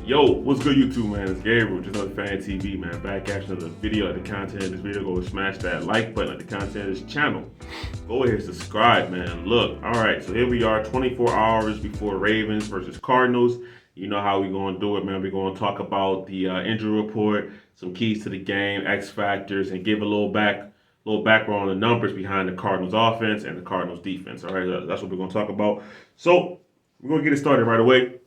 Yo, what's good YouTube, man? It's Gabriel, just another Fan TV, man. Back at another video. At the content of this video, go smash that like button at the content of this channel. Go ahead and subscribe, man. Look, all right, so here we are 24 hours before Ravens versus Cardinals. You know how we going to do it, man. We're going to talk about the injury report, some keys to the game, X factors, and give a little background on the numbers behind the Cardinals offense and the Cardinals defense. All right, that's what we're going to talk about. So we're going to get it started right away.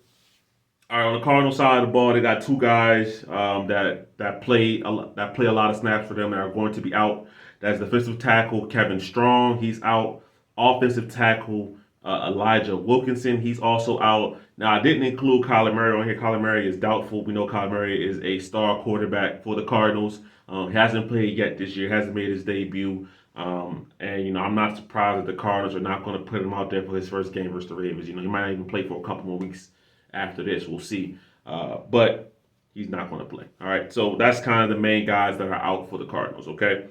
All right, on the Cardinals side of the ball, they got two guys that play a lot of snaps for them that are going to be out. That's defensive tackle Kevin Strong. He's out. Offensive tackle Elijah Wilkinson. He's also out. Now, I didn't include Kyler Murray on here. Kyler Murray is doubtful. We know Kyler Murray is a star quarterback for the Cardinals. Hasn't played yet this year. Hasn't made his debut. And I'm not surprised that the Cardinals are not going to put him out there for his first game versus the Ravens. He might not even play for a couple more weeks after this. We'll see. But he's not going to play. All right. So that's kind of the main guys that are out for the Cardinals. Okay.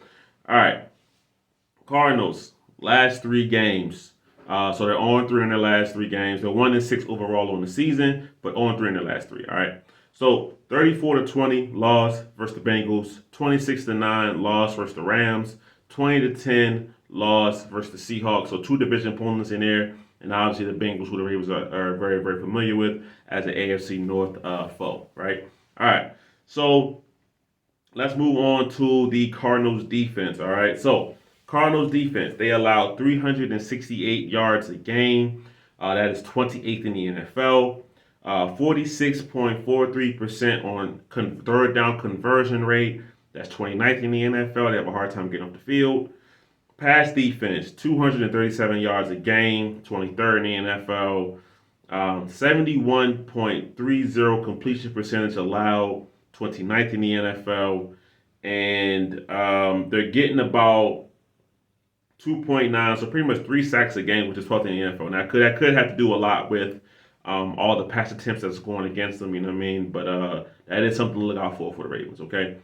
All right. Cardinals, last 3 games. So they're 0-3 in their last 3 games. They're 1-6 overall on the season, but 0-3 in their last 3. All right. So 34-20 loss versus the Bengals, 26-9 loss versus the Rams, 20-10 loss versus the Seahawks. So 2 division opponents in there. And obviously the Bengals, who the Ravens are very, very familiar with as an AFC North foe, right? All right, so let's move on to the Cardinals defense, all right? So Cardinals defense, they allowed 368 yards a game. That is 28th in the NFL. 46.43% on third down conversion rate. That's 29th in the NFL. They have a hard time getting off the field. Pass defense, 237 yards a game, 23rd in the NFL. 71.30 completion percentage allowed, 29th in the NFL. And they're getting about 2.9, so pretty much 3 sacks a game, which is 12th in the NFL. Now, that could have to do a lot with all the pass attempts that's going against them, you know what I mean? But that is something to look out for the Ravens, okay?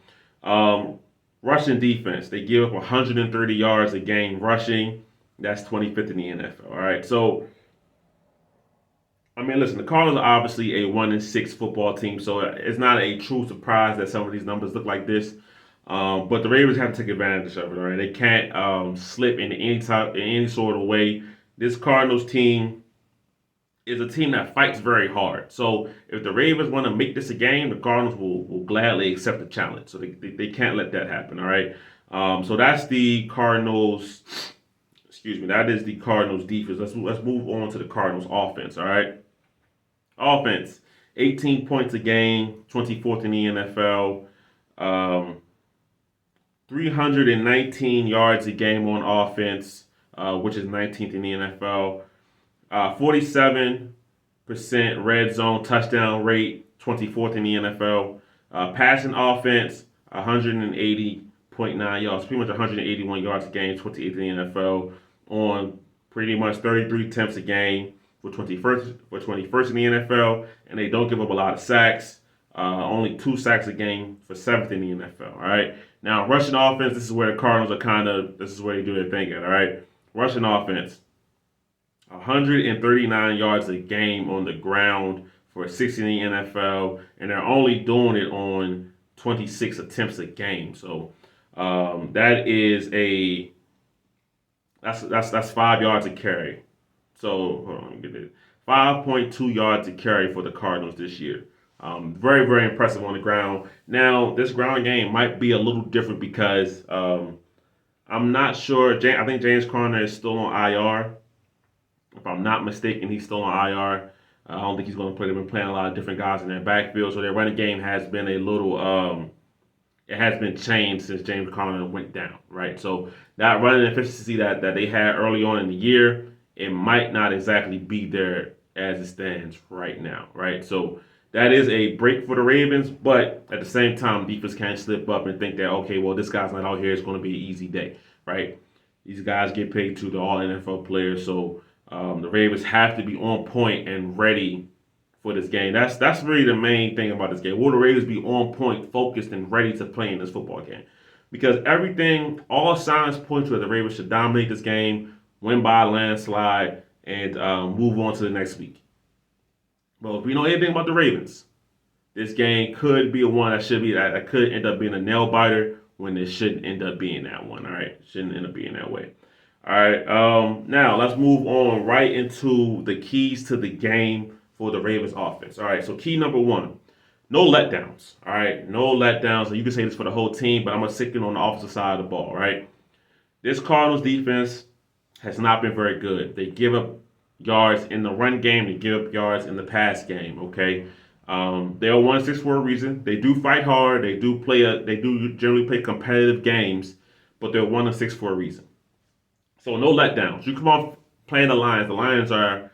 Rushing defense, they give up 130 yards a game rushing. That's 25th in the NFL. All right. So, listen, the Cardinals are obviously a 1-6 football team, so it's not a true surprise that some of these numbers look like this. But the Ravens have to take advantage of it. All right. They can't slip in any sort of way. This Cardinals team is a team that fights very hard. So if the Ravens want to make this a game, the Cardinals will gladly accept the challenge. So they can't let that happen, all right? So that's the Cardinals, that is the Cardinals defense. Let's move on to the Cardinals offense, all right? Offense, 18 points a game, 24th in the NFL. 319 yards a game on offense, which is 19th in the NFL. 47% red zone touchdown rate, 24th in the NFL. Passing offense, 180.9 yards, pretty much 181 yards a game, 28th in the NFL. On pretty much 33 attempts a game for 21st in the NFL, and they don't give up a lot of sacks. Only 2 sacks a game for 7th in the NFL. All right. Now rushing offense, this is where the Cardinals are this is where they do their thing at. All right. Rushing offense. 139 yards a game on the ground for 6th in the NFL, and they're only doing it on 26 attempts a game. So that's 5 yards a carry. So hold on, let me get it. 5.2 yards a carry for the Cardinals this year. Very, very impressive on the ground. Now, this ground game might be a little different because I'm not sure. I think James Conner is still on IR. If I'm not mistaken, he's still on IR. I don't think he's going to play. They've been playing a lot of different guys in that backfield, so their running game has been a little, it has been changed since James Conner went down, right? So that running efficiency that they had early on in the year, it might not exactly be there as it stands right now, right? So that is a break for the Ravens, but at the same time, defense can't slip up and think that, okay, well, this guy's not out here. It's going to be an easy day, right? These guys get paid to the all-NFL players, so the Ravens have to be on point and ready for this game. That's really the main thing about this game. Will the Ravens be on point, focused, and ready to play in this football game? Because all signs point to it, the Ravens should dominate this game, win by a landslide, and move on to the next week. But if we know anything about the Ravens, This game could be a one that could end up being a nail biter when it shouldn't end up being that one. All right, shouldn't end up being that way. All right. Now let's move on right into the keys to the game for the Ravens offense. All right. So key number one, no letdowns. All right, no letdowns. And you can say this for the whole team, but I'm gonna stick it on the offensive side of the ball. Right. This Cardinals defense has not been very good. They give up yards in the run game. They give up yards in the pass game. Okay. They are 1-6 for a reason. They do fight hard. They do generally play competitive games, but they're 1-6 for a reason. So no letdowns. You come off playing the Lions. The Lions are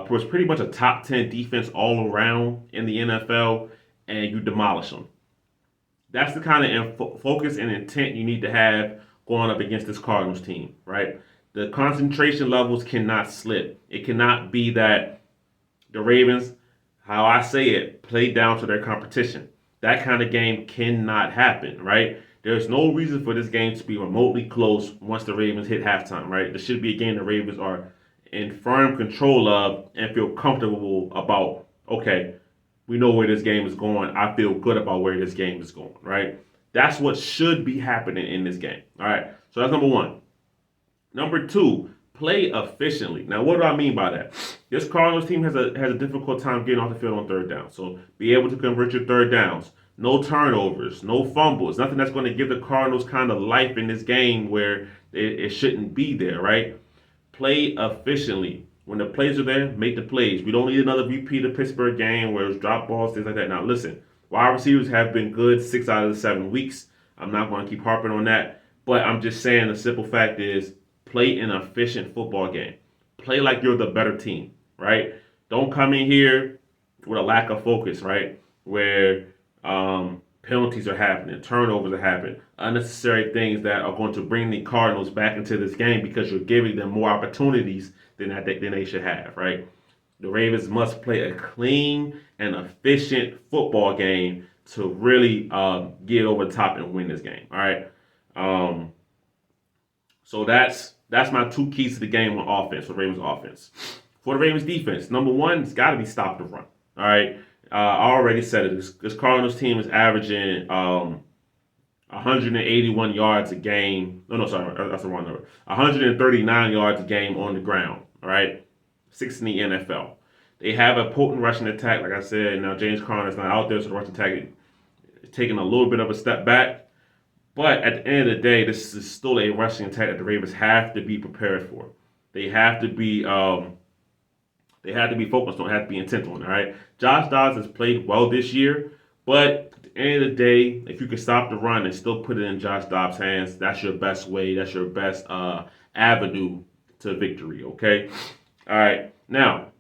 pretty much a top 10 defense all around in the NFL, and you demolish them. That's the kind of focus and intent you need to have going up against this Cardinals team, right? The concentration levels cannot slip. It cannot be that the Ravens, how I say it, play down to their competition. That kind of game cannot happen, right? There's no reason for this game to be remotely close once the Ravens hit halftime, right? This should be a game the Ravens are in firm control of and feel comfortable about, okay, we know where this game is going. I feel good about where this game is going, right? That's what should be happening in this game. All right, so that's number one. Number two, play efficiently. Now, what do I mean by that? This Cardinals team has a difficult time getting off the field on third down. So be able to convert your third downs. No turnovers, no fumbles, nothing that's going to give the Cardinals kind of life in this game where it shouldn't be there, right? Play efficiently. When the plays are there, make the plays. We don't need another repeat of Pittsburgh game where it's drop balls, things like that. Now, listen, wide receivers have been good 6 out of the 7 weeks. I'm not going to keep harping on that, but I'm just saying the simple fact is play an efficient football game. Play like you're the better team, right? Don't come in here with a lack of focus, right? Where penalties are happening, turnovers are happening, unnecessary things that are going to bring the Cardinals back into this game because you're giving them more opportunities than they should have, right? The Ravens must play a clean and efficient football game to really get over the top and win this game, all right? So that's my two keys to the game on offense, for Ravens offense. For the Ravens defense, number one, it's got to be stop the run, all right? I already said it. This Cardinals team is averaging 181 yards a game. No, sorry, that's the wrong number. 139 yards a game on the ground. All right, 6th in the NFL. They have a potent rushing attack, like I said. Now James Conner's not out there, so the rushing attack is taking a little bit of a step back. But at the end of the day, this is still a rushing attack that the Ravens have to be prepared for. They have to be focused on, have to be intent on, all right? Josh Dobbs has played well this year, but at the end of the day, if you can stop the run and still put it in Josh Dobbs' hands, that's your best way, that's your best avenue to victory, okay? All right, now,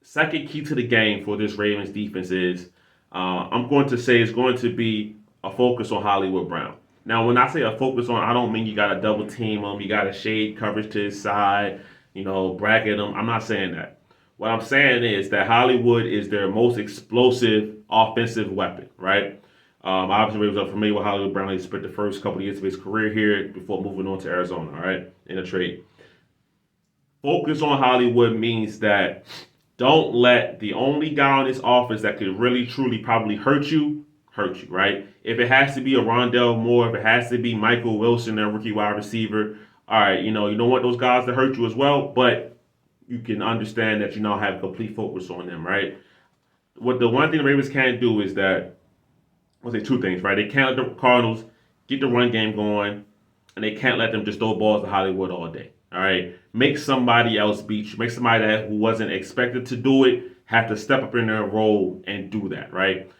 second key to the game for this Ravens defense is, I'm going to say it's going to be a focus on Hollywood Brown. Now, when I say a focus on, I don't mean you got to double team him, you got to shade coverage to his side, bracket him. I'm not saying that. What I'm saying is that Hollywood is their most explosive offensive weapon, right? Obviously, Ravens are familiar with Hollywood Brown. He spent the first couple of years of his career here before moving on to Arizona, all right, in a trade. Focus on Hollywood means that don't let the only guy on this offense that could really, truly, probably hurt you, right? If it has to be a Rondell Moore, if it has to be Michael Wilson, their rookie wide receiver, all right, you don't want those guys to hurt you as well, but you can understand that you now have complete focus on them, right? The one thing the Ravens can't do is that, I'll say two things, right? They can't let the Cardinals get the run game going, and they can't let them just throw balls to Hollywood all day, all right? Make somebody else beat you. Make somebody who wasn't expected to do it have to step up in their role and do that, right?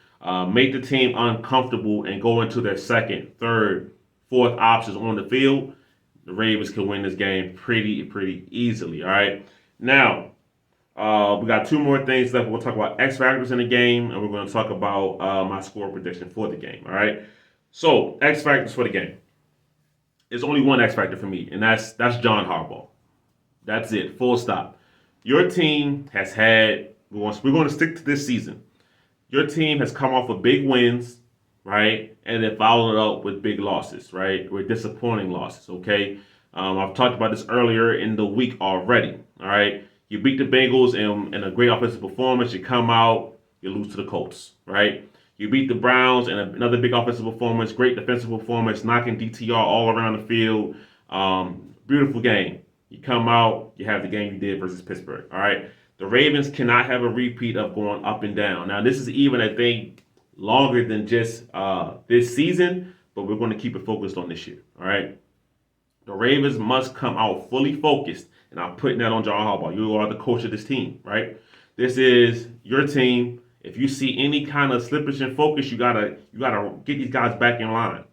Make the team uncomfortable and go into their second, third, fourth options on the field. The Ravens can win this game pretty easily, all right? Now, we got two more things left. We'll talk about XFactors in the game, and we're going to talk about my score prediction for the game, all right? So, XFactors for the game. There's only one X-Factor for me, and that's John Harbaugh. That's it, full stop. Your team has had, we're going to stick to this season. Your team has come off of big wins, right? And then followed it up with big losses, right? With disappointing losses, okay? I've talked about this earlier in the week already, all right? You beat the Bengals in a great offensive performance. You come out, you lose to the Colts, right? You beat the Browns and another big offensive performance, great defensive performance, knocking DTR all around the field. Beautiful game. You come out, you have the game you did versus Pittsburgh, all right? The Ravens cannot have a repeat of going up and down. Now, this is even, I think, longer than just this season, but we're going to keep it focused on this year, all right? The Ravens must come out fully focused, and I'm putting that on John Harbaugh. You are the coach of this team, right? This is your team. If you see any kind of slippage in focus, you gotta get these guys back in line.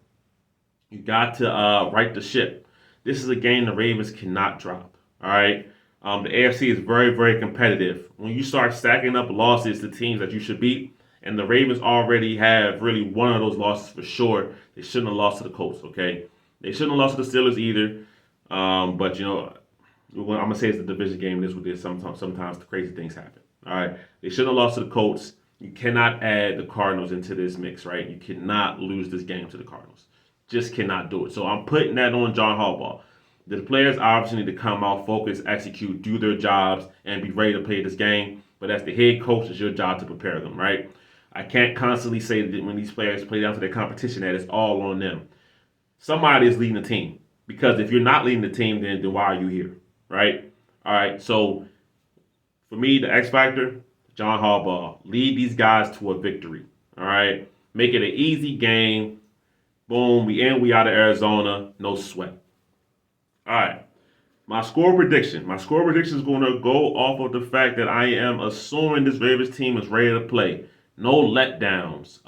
You got to right the ship. This is a game the Ravens cannot drop. All right. The AFC is very, very competitive. When you start stacking up losses to teams that you should beat, and the Ravens already have really one of those losses for sure, they shouldn't have lost to the Colts. Okay, they shouldn't have lost to the Steelers either. But I'm gonna say it's a division game. This is what it is. Sometimes the crazy things happen. All right, they shouldn't have lost to the Colts. You cannot add the Cardinals into this mix, right? You cannot lose this game to the Cardinals. Just cannot do it. So I'm putting that on John Harbaugh. The players obviously need to come out, focus, execute, do their jobs, and be ready to play this game. But as the head coach, it's your job to prepare them, right? I can't constantly say that when these players play down to their competition that it's all on them. Somebody is leading the team. Because if you're not leading the team, then why are you here, right? All right, so for me, the X Factor, John Harbaugh, lead these guys to a victory. All right, make it an easy game. Boom, we out of Arizona, no sweat. All right, my score prediction. My score prediction is going to go off of the fact that I am assuming this Ravens team is ready to play. No letdowns.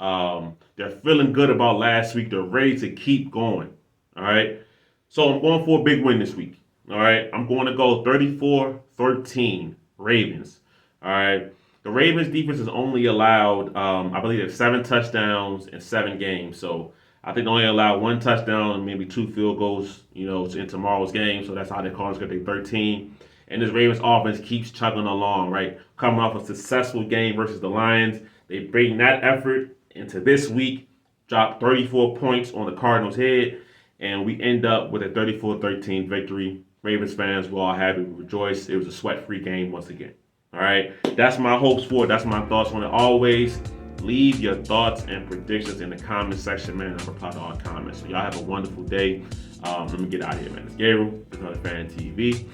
They're feeling good about last week. They're ready to keep going. All right, so I'm going for a big win this week. All right, I'm going to go 34-13 Ravens. All right. The Ravens defense is only allowed, I believe, it's 7 touchdowns in 7 games. So I think they only allow 1 touchdown and maybe 2 field goals, in tomorrow's game. So that's how the Cardinals get their 13. And this Ravens offense keeps chugging along, right? Coming off a successful game versus the Lions. They bring that effort into this week, drop 34 points on the Cardinals' head, and we end up with a 34-13 victory. Ravens fans were all happy, we rejoiced. It was a sweat-free game once again. All right, that's my hopes for it. That's my thoughts on it. Always leave your thoughts and predictions in the comment section, man. I'll reply to all comments. So y'all have a wonderful day. Let me get out of here, man. It's Gabriel, another Fan TV.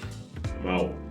I'm out.